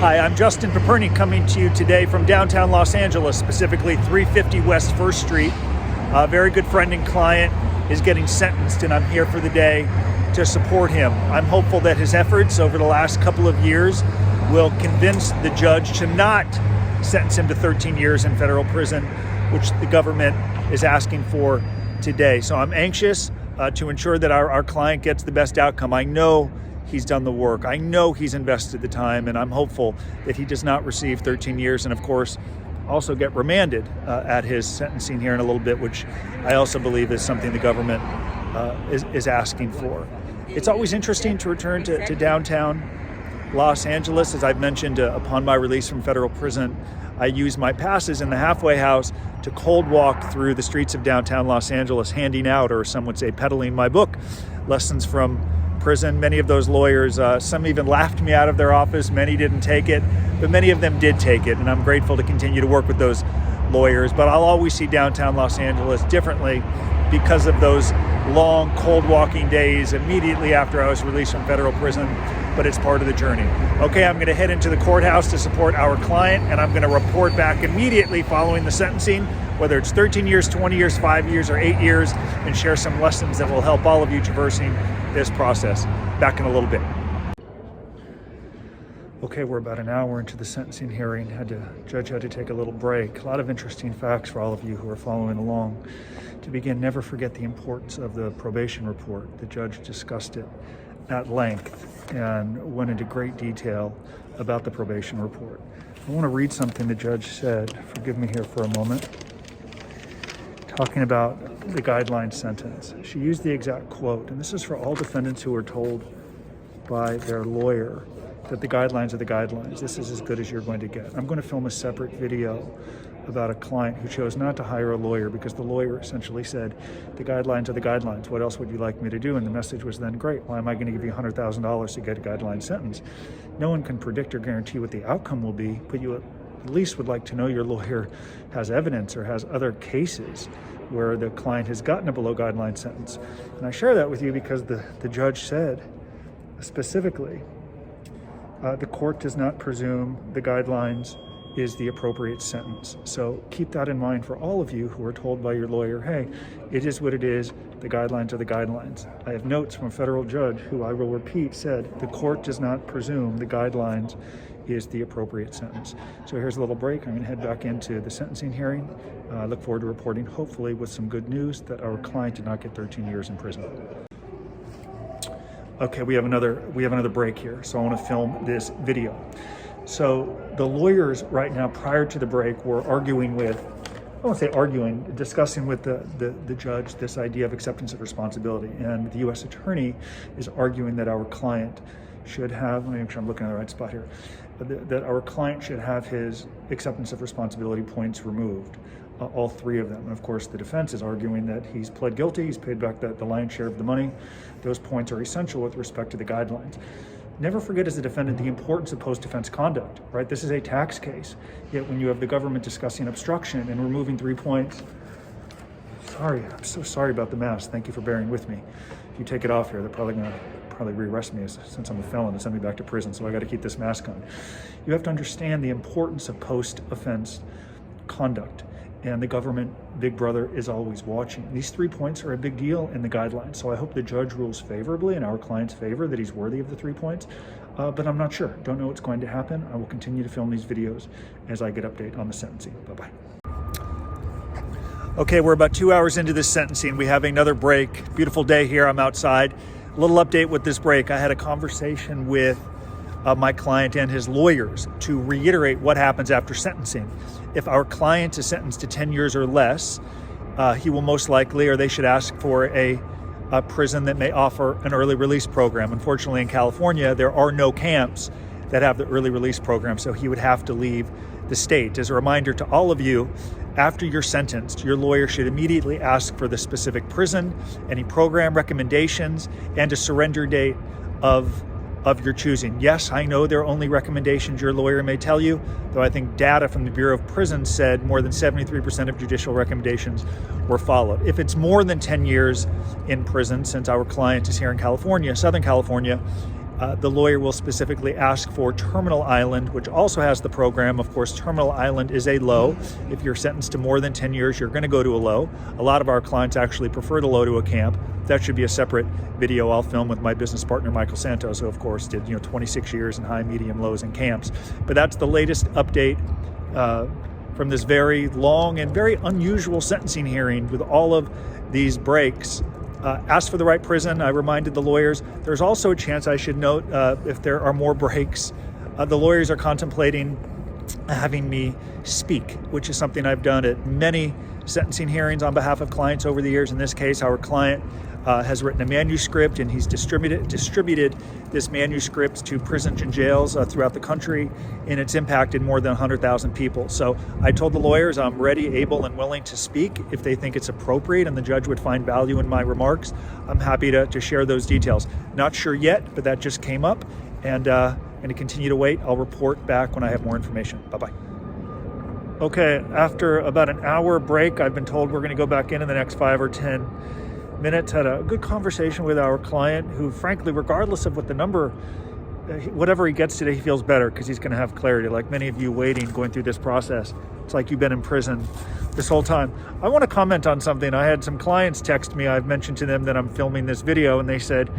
Hi, I'm Justin Paperny coming to you today from downtown Los Angeles, specifically 350 West 1st Street. A very good friend and client is getting sentenced, and I'm here for the day to support him. I'm hopeful that his efforts over the last couple of years will convince the judge to not sentence him to 13 years in federal prison, which the government is asking for today. So I'm anxious to ensure that our client gets the best outcome. I know he's done the work. I know he's invested the time, and I'm hopeful that he does not receive 13 years and, of course, also get remanded at his sentencing here in a little bit, which I also believe is something the government is asking for. It's always interesting to return to downtown Los Angeles. As I've mentioned, upon my release from federal prison, I use my passes in the halfway house to cold walk through the streets of downtown Los Angeles, handing out, or some would say peddling, my book, Lessons from Prison. Many of those lawyers, some even laughed me out of their office. Many didn't take it, but many of them did take it, and I'm grateful to continue to work with those lawyers. But I'll always see downtown Los Angeles differently because of those long cold walking days immediately after I was released from federal prison, but it's part of the journey. Okay, I'm going to head into the courthouse to support our client, and I'm going to report back immediately following the sentencing, whether it's 13 years, 20 years, 5 years, or 8 years, and share some lessons that will help all of you traversing this process. Back in a little bit. Okay, we're about an hour into the sentencing hearing. Judge had to take a little break. A lot of interesting facts for all of you who are following along. To begin, never forget the importance of the probation report. The judge discussed it at length and went into great detail about the probation report. I want to read something the judge said. Forgive me here for a moment. Talking about the guideline sentence. She used the exact quote, and this is for all defendants who are told by their lawyer that the guidelines are the guidelines. This is as good as you're going to get. I'm going to film a separate video about a client who chose not to hire a lawyer because the lawyer essentially said, the guidelines are the guidelines. What else would you like me to do? And the message was then, great, why am I going to give you $100,000 to get a guideline sentence? No one can predict or guarantee what the outcome will be, but you at least would like to know your lawyer has evidence or has other cases where the client has gotten a below guideline sentence. And I share that with you because the judge said specifically, the court does not presume the guidelines is the appropriate sentence. So keep that in mind for all of you who are told by your lawyer, hey, it is what it is, the guidelines are the guidelines. I have notes from a federal judge who I will repeat said, the court does not presume the guidelines is the appropriate sentence. So here's a little break. I'm going to head back into the sentencing hearing. I look forward to reporting, hopefully with some good news, that our client did not get 13 years in prison. Okay, we have another break here, so I want to film this video. So the lawyers right now, prior to the break, were arguing with, I won't say arguing, discussing with the judge this idea of acceptance of responsibility. And the U.S. attorney is arguing that our client should have, let me make sure I'm looking at the right spot here, that our client should have his acceptance of responsibility points removed, all three of them. And of course, the defense is arguing that he's pled guilty, he's paid back the lion's share of the money. Those points are essential with respect to the guidelines. Never forget as a defendant the importance of post-defense conduct, right? This is a tax case, yet when you have the government discussing obstruction and removing 3 points, I'm so sorry about the mask. Thank you for bearing with me. If you take it off here, they're probably going to re-arrest me since I'm a felon and send me back to prison, so I got to keep this mask on. You have to understand the importance of post-offense conduct, and the government, Big Brother, is always watching. These 3 points are a big deal in the guidelines, so I hope the judge rules favorably in our client's favor that he's worthy of the 3 points, but I'm not sure. Don't know what's going to happen. I will continue to film these videos as I get update on the sentencing. Bye-bye. Okay, we're about 2 hours into this sentencing. We have another break. Beautiful day here. I'm outside. A little update with this break. I had a conversation with my client and his lawyers to reiterate what happens after sentencing. If our client is sentenced to 10 years or less, he will most likely, or they should ask for a prison that may offer an early release program. Unfortunately, in California, there are no camps that have the early release program, so he would have to leave the state. As a reminder to all of you, after you're sentenced, your lawyer should immediately ask for the specific prison, any program recommendations, and a surrender date of your choosing. Yes, I know there are only recommendations your lawyer may tell you, though I think data from the Bureau of Prisons said more than 73% of judicial recommendations were followed. If it's more than 10 years in prison, since our client is here in California, Southern California, The lawyer will specifically ask for terminal island, which also has the program. Of course, terminal island is a low. If you're sentenced to more than 10 years, you're going to go to a low. A lot of our clients actually prefer the low to a camp. That should be a separate video I'll film with my business partner, Michael Santos, who of course did 26 years in high, medium, lows, and camps. But that's the latest update from this very long and very unusual sentencing hearing with all of these breaks. Ask for the right prison. I reminded the lawyers. There's also a chance, I should note, if there are more breaks, the lawyers are contemplating having me speak, which is something I've done at many sentencing hearings on behalf of clients over the years. In this case, our client has written a manuscript, and he's distributed this manuscript to prisons and jails throughout the country, and it's impacted more than 100,000 people. So I told the lawyers I'm ready, able, and willing to speak if they think it's appropriate and the judge would find value in my remarks. I'm happy to share those details. Not sure yet, but that just came up, and I'm going to continue to wait. I'll report back when I have more information. Bye-bye. Okay, after about an hour break, I've been told we're going to go back in the next 5 or 10 minutes. Had a good conversation with our client who, frankly, regardless of what the number, whatever he gets today, he feels better because he's going to have clarity. Like many of you waiting, going through this process, it's like you've been in prison this whole time. I want to comment on something. I had some clients text me. I've mentioned to them that I'm filming this video, and they said,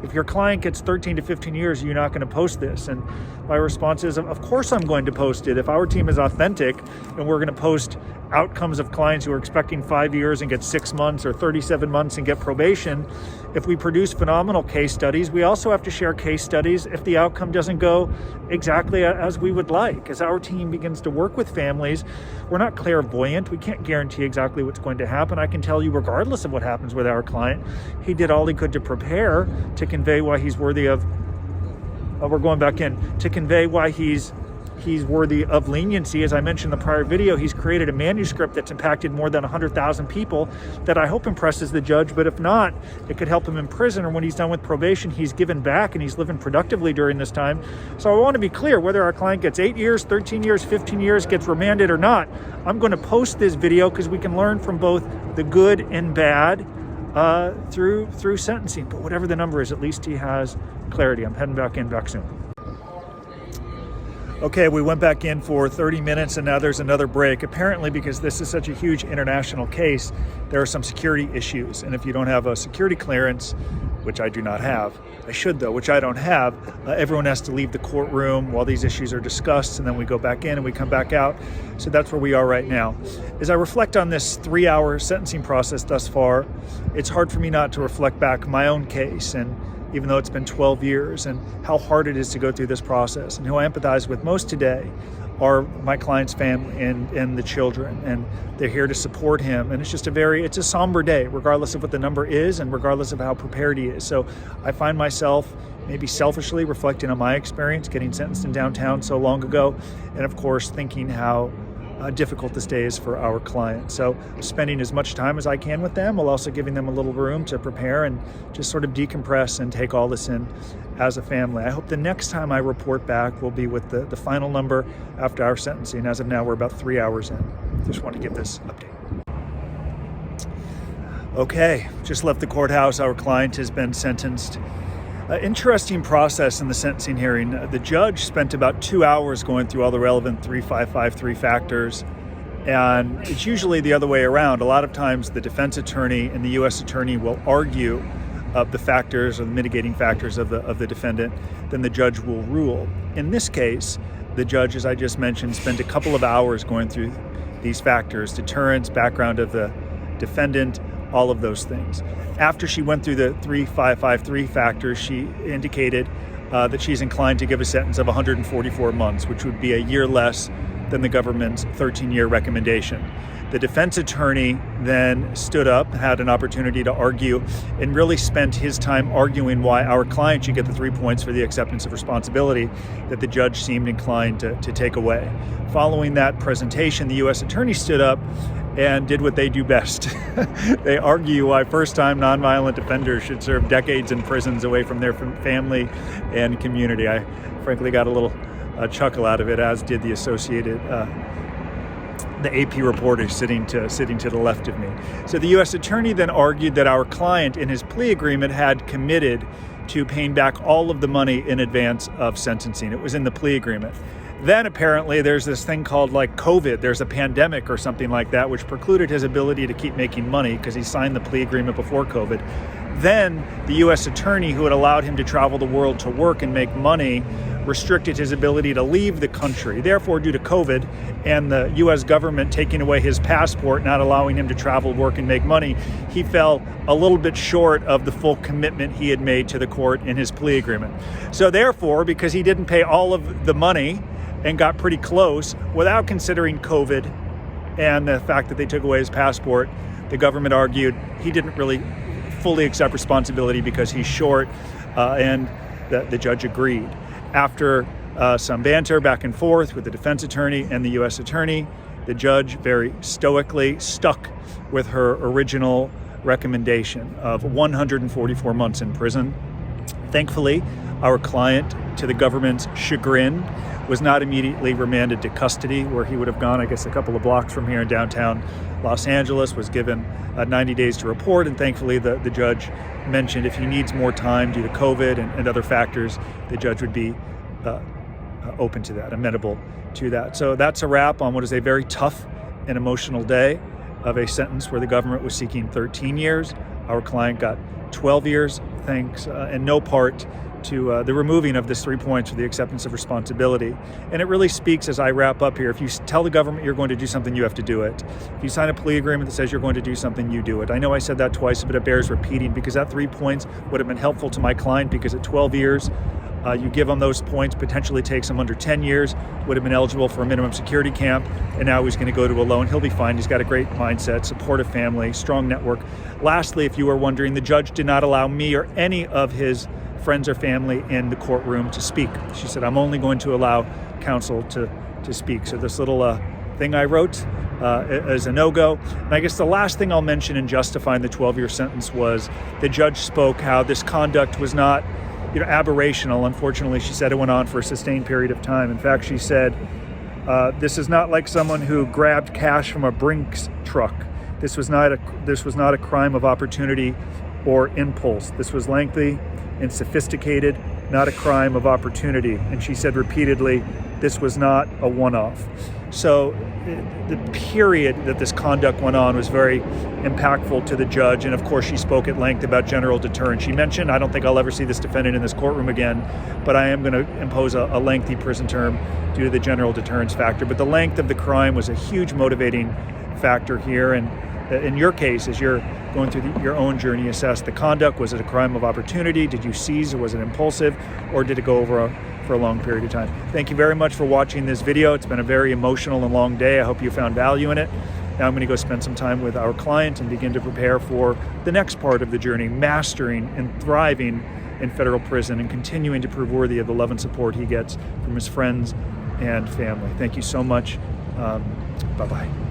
if your client gets 13 to 15 years, you're not going to post this. And my response is, of course I'm going to post it. If our team is authentic and we're going to post outcomes of clients who are expecting 5 years and get 6 months or 37 months and get probation, if we produce phenomenal case studies, we also have to share case studies if the outcome doesn't go exactly as we would like. As our team begins to work with families, we're not clairvoyant. We can't guarantee exactly what's going to happen. I can tell you, regardless of what happens with our client, he did all he could to prepare to convey why he's worthy of, to convey why he's worthy of leniency. As I mentioned in the prior video, he's created a manuscript that's impacted more than 100,000 people that I hope impresses the judge, but if not, it could help him in prison, or when he's done with probation, he's given back and he's living productively during this time. So I want to be clear, whether our client gets 8 years, 13 years, 15 years, gets remanded or not, I'm going to post this video because we can learn from both the good and bad through sentencing. But whatever the number is, at least he has clarity. I'm heading back soon. Okay, we went back in for 30 minutes and now there's another break. Apparently, because this is such a huge international case, there are some security issues. And if you don't have a security clearance, which I do not have, I should though, which I don't have, everyone has to leave the courtroom while these issues are discussed, and then we go back in and we come back out. So that's where we are right now. As I reflect on this 3-hour sentencing process thus far, it's hard for me not to reflect back my own case, and even though it's been 12 years, and how hard it is to go through this process. And who I empathize with most today are my client's family and the children, and they're here to support him. And it's just it's a somber day, regardless of what the number is and regardless of how prepared he is. So I find myself maybe selfishly reflecting on my experience getting sentenced in downtown so long ago, and of course thinking how difficult this day is for our client. So spending as much time as I can with them, while also giving them a little room to prepare and just sort of decompress and take all this in as a family. I hope the next time I report back will be with the final number after our sentencing. As of now, we're about 3 hours in. Just want to give this update. Okay, just left the courthouse. Our client has been sentenced. Interesting process in the sentencing hearing. The judge spent about 2 hours going through all the relevant 3553 factors, and it's usually the other way around. A lot of times the defense attorney and the U.S. attorney will argue the factors or the mitigating factors of the defendant, then the judge will rule. In this case, the judge, as I just mentioned, spent a couple of hours going through these factors: deterrence, background of the defendant, all of those things. After she went through the 3553 factors, she indicated that she's inclined to give a sentence of 144 months, which would be a year less than the government's 13-year recommendation. The defense attorney then stood up, had an opportunity to argue, and really spent his time arguing why our client should get the 3 points for the acceptance of responsibility that the judge seemed inclined to take away. Following that presentation, the U.S. attorney stood up and did what they do best. They argue why first-time nonviolent offenders should serve decades in prisons away from their family and community. I frankly got a little chuckle out of it, as did the associated the AP reporter sitting to the left of me. So the U.S. attorney then argued that our client in his plea agreement had committed to paying back all of the money in advance of sentencing. It was in the plea agreement. Then apparently there's this thing called like COVID. There's a pandemic or something like that, which precluded his ability to keep making money because he signed the plea agreement before COVID. Then the U.S. attorney who had allowed him to travel the world to work and make money restricted his ability to leave the country. Therefore, due to COVID and the U.S. government taking away his passport, not allowing him to travel, work, and make money, he fell a little bit short of the full commitment he had made to the court in his plea agreement. So therefore, because he didn't pay all of the money and got pretty close without considering COVID and the fact that they took away his passport, the government argued he didn't really fully accept responsibility because he's short, and the judge agreed. After some banter back and forth with the defense attorney and the U.S. attorney, the judge very stoically stuck with her original recommendation of 144 months in prison. Thankfully, our client, to the government's chagrin, was not immediately remanded to custody, where he would have gone, I guess, a couple of blocks from here in downtown Los Angeles, was given 90 days to report, and thankfully the judge mentioned if he needs more time due to COVID and other factors, the judge would be open to that, amenable to that. So that's a wrap on what is a very tough and emotional day of a sentence where the government was seeking 13 years. Our client got 12 years, thanks in no part to the removing of this 3 points for the acceptance of responsibility. And it really speaks, as I wrap up here, if you tell the government you're going to do something, you have to do it. If you sign a plea agreement that says you're going to do something, you do it. I know I said that twice, but it bears repeating, because that 3 points would have been helpful to my client, because at 12 years, you give him those points, potentially takes him under 10 years, would have been eligible for a minimum security camp, and now he's going to go to a loan. He'll be fine. He's got a great mindset, supportive family, strong network. Lastly, if you were wondering, the judge did not allow me or any of his friends or family in the courtroom to speak. She said, I'm only going to allow counsel to speak. So this little thing I wrote is a no-go. And I guess the last thing I'll mention in justifying the 12-year sentence was the judge spoke how this conduct was not aberrational. Unfortunately, she said it went on for a sustained period of time. In fact, she said, this is not like someone who grabbed cash from a Brinks truck. This was not a crime of opportunity or impulse. This was lengthy and sophisticated, not a crime of opportunity. And she said repeatedly, this was not a one-off. So the period that this conduct went on was very impactful to the judge. And of course, she spoke at length about general deterrence. She mentioned, I don't think I'll ever see this defendant in this courtroom again, but I am going to impose a lengthy prison term due to the general deterrence factor. But the length of the crime was a huge motivating factor here. And in your case, as you're going through your own journey, assess the conduct. Was it a crime of opportunity? Did you seize, or was it impulsive, or did it go over for a long period of time? Thank you very much for watching this video. It's been a very emotional and long day. I hope you found value in it. Now I'm going to go spend some time with our client and begin to prepare for the next part of the journey, mastering and thriving in federal prison and continuing to prove worthy of the love and support he gets from his friends and family. Thank you so much. Bye-bye.